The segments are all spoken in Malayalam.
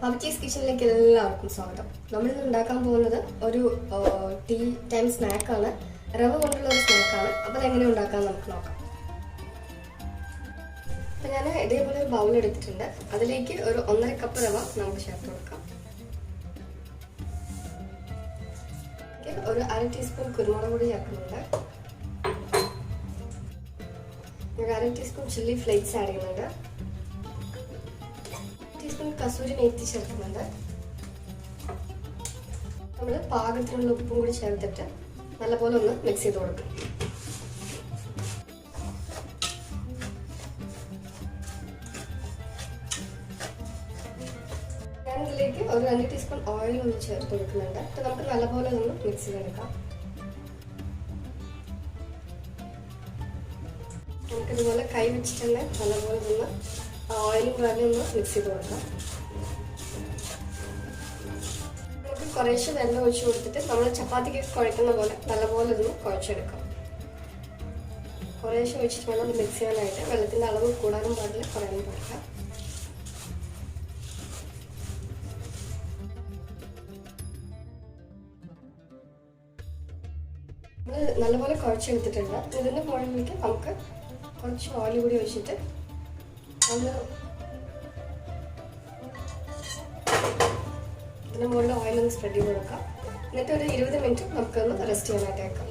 Vappichis Kitchen എല്ലാവർക്കും സ്വാഗതം. നമ്മൾ ഇന്ന് ഉണ്ടാക്കാൻ പോകുന്നത് ഒരു ടീ ടൈം സ്നാക്ക് ആണ്. റവ കൊണ്ടുള്ള ഒരു സ്നാക്ക് ആണ്. അപ്പോൾ എങ്ങനെ ഉണ്ടാക്കാൻ നമുക്ക് നോക്കാം. അപ്പോൾ ഞാൻ ഇതേപോലെ ഒരു ബൗൾ എടുത്തിട്ടുണ്ട്. അതിലേക്ക് ഒരു 1.5 കപ്പ് റവ നമുക്ക് ചേർത്ത് കൊടുക്കാം. ഒരു 1/2 ടീസ്പൂൺ കുരുമുളക് പൊടി ചേർക്കുന്നുണ്ട്. ഒരു 1/2 ടീസ്പൂൺ ചില്ലി ഫ്ലേക്സ് ആഡ് ചെയ്യുന്നുണ്ട്. ടീസ്പൂൺ കസൂരി മേത്തി ചേർക്കുന്നുണ്ട്. നമ്മൾ പാകത്തിനുള്ള ഉപ്പും കൂടി ചേർത്തിട്ട് നല്ലപോലെ ഒന്ന് മിക്സ് ചെയ്ത് കൊടുക്കും. ഞാനിതിലേക്ക് ഒരു 2 ടീസ്പൂൺ ഓയിൽ ഒന്ന് ചേർത്ത് കൊടുക്കുന്നുണ്ട്. അപ്പോൾ നമുക്ക് നല്ലപോലെ ഒന്ന് മിക്സ് ചെയ്തെടുക്കാം. നമുക്കിതുപോലെ കൈ വെച്ചിട്ട് തന്നെ നല്ലപോലെ ഒന്ന് ഓയിലും റവയും ഒന്ന് മിക്സ് ചെയ്ത് കൊടുക്കാം. നമുക്ക് കുറേശ്ശെ വെള്ളം ഒഴിച്ച് കൊടുത്തിട്ട് നമ്മൾ ചപ്പാത്തിക്ക് കുഴക്കുന്ന പോലെ നല്ലപോലെ ഒന്ന് കുഴച്ചെടുക്കാം. കുറേശ്ശെ ഒഴിച്ചിട്ട് വേണം ഒന്ന് മിക്സ് ചെയ്യാനായിട്ട്. വെള്ളത്തിൻ്റെ അളവ് കൂടാനും പാടില്ല, കുറയാനും പാടില്ല. നമ്മൾ നല്ലപോലെ കുഴച്ചെടുത്തിട്ടുണ്ട്. ഇതിൻ്റെ മുകളിലേക്ക് നമുക്ക് കുറച്ച് ഓയിൽ കൂടി ഒഴിച്ചിട്ട് ഇതിൻ്റെ മുകളിൽ ഓയിലൊന്ന് സ്പ്രെഡ് ചെയ്ത് കൊടുക്കാം. എന്നിട്ട് ഒരു 20 മിനിറ്റ് നമുക്കൊന്ന് റെസ്റ്റ് ചെയ്യാനായിട്ട് വെക്കാം.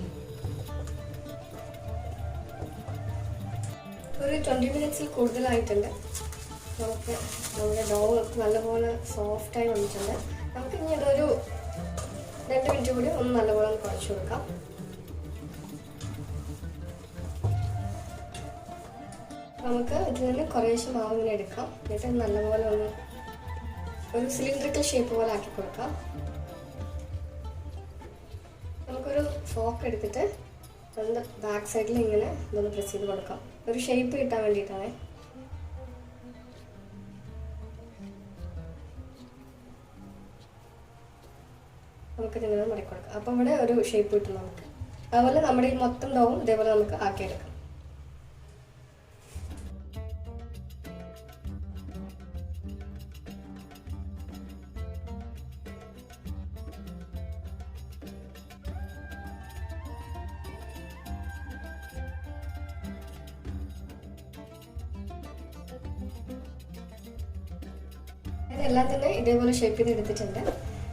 ഒരു 20 മിനിറ്റ്സിൽ കൂടുതലായിട്ടുണ്ട്. നമുക്ക് നമ്മുടെ ഡോ നല്ലപോലെ സോഫ്റ്റായി വന്നിട്ടുണ്ട്. നമുക്ക് ഇനി ഇതൊരു 2 മിനിറ്റ് കൂടി ഒന്ന് നല്ലപോലെ ഒന്ന് കുഴച്ച് കൊടുക്കാം. നമുക്ക് ഇതിൽ നിന്ന് കുറേശ്ശെ മാവ് ഇങ്ങനെ എടുക്കാം. എന്നിട്ട് നല്ലപോലെ ഒന്ന് ഒരു സിലിണ്ടറിക്കൽ ഷേപ്പ് പോലെ ആക്കി കൊടുക്കാം. നമുക്കൊരു ഫോക്ക് എടുത്തിട്ട് അതിൻ്റെ ബാക്ക് സൈഡിൽ ഇങ്ങനെ ഇതൊന്ന് പ്രസ് ചെയ്ത് കൊടുക്കാം. ഒരു ഷേപ്പ് കിട്ടാൻ വേണ്ടിയിട്ടാണ്. നമുക്കിതിങ്ങനെ മടക്കി കൊടുക്കാം. അപ്പോൾ ഇവിടെ ഒരു ഷേപ്പ് കിട്ടും നമുക്ക്. അതുപോലെ നമ്മുടെ ഈ മൊത്തം ഡോവും ഇതേപോലെ നമുക്ക് ആക്കിയെടുക്കാം. എല്ലാം തന്നെ ഇതേപോലെ ഷേപ്പ് ചെയ്ത് എടുത്തിട്ടുണ്ട്.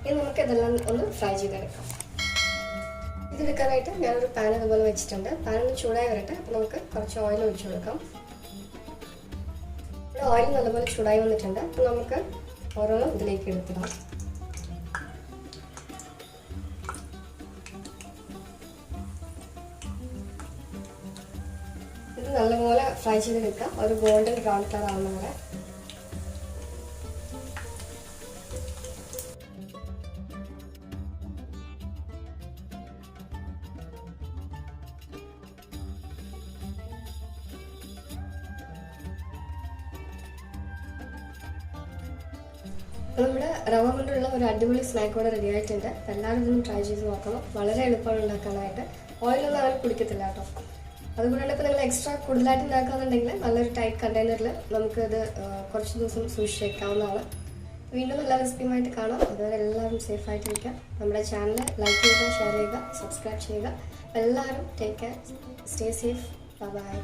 ഇനി നമുക്ക് ഇതെല്ലാം ഒന്ന് ഫ്രൈ ചെയ്തെടുക്കാം. ഇതെടുക്കാനായിട്ട് ഞാനൊരു പാൻ അതുപോലെ വെച്ചിട്ടുണ്ട്. പാൻ ഒന്ന് ചൂടായി വരട്ടെ. അപ്പോൾ നമുക്ക് കുറച്ച് ഓയിൽ ഒഴിച്ചു കൊടുക്കാം. ഇവിടെ ഓയിൽ നല്ലപോലെ ചൂടായി വന്നിട്ടുണ്ട്. അപ്പോൾ നമുക്ക് ഓരോന്നും ഇതിലേക്ക് എടുത്തിടാം. ഇത് നല്ലപോലെ ഫ്രൈ ചെയ്തെടുക്കാം. ഒരു ഗോൾഡൻ ബ്രൗൺ കളർ ആവുന്ന പോലെ. നമ്മുടെ റവ കൊണ്ടുള്ള ഒരു അടിപൊളി സ്നാക്ക് കൂടെ റെഡി ആയിട്ടുണ്ട്. എല്ലാവരും ഇതൊന്നും ട്രൈ ചെയ്ത് നോക്കണം. വളരെ എളുപ്പമാണ് ഉണ്ടാക്കാനായിട്ട്. ഓയിലൊന്നും അങ്ങനെ കുടിക്കത്തില്ല കേട്ടോ. അതുകൊണ്ടാണ് ഇപ്പോൾ നിങ്ങൾ എക്സ്ട്രാ കൂടുതലായിട്ട് ഉണ്ടാക്കുകയെന്നുണ്ടെങ്കിൽ നല്ലൊരു ടൈറ്റ് കണ്ടെയ്നറിൽ നമുക്കിത് കുറച്ച് ദിവസം സൂക്ഷിച്ച് വയ്ക്കാവുന്നതാണ്. വീണ്ടും നല്ല റെസിപ്പിയുമായിട്ട് കാണാം. അതുവരെ എല്ലാവരും സേഫായിട്ടിരിക്കുക. നമ്മുടെ ചാനൽ ലൈക്ക് ചെയ്യുക, ഷെയർ ചെയ്യുക, സബ്സ്ക്രൈബ് ചെയ്യുക. എല്ലാവരും take care, stay safe, by.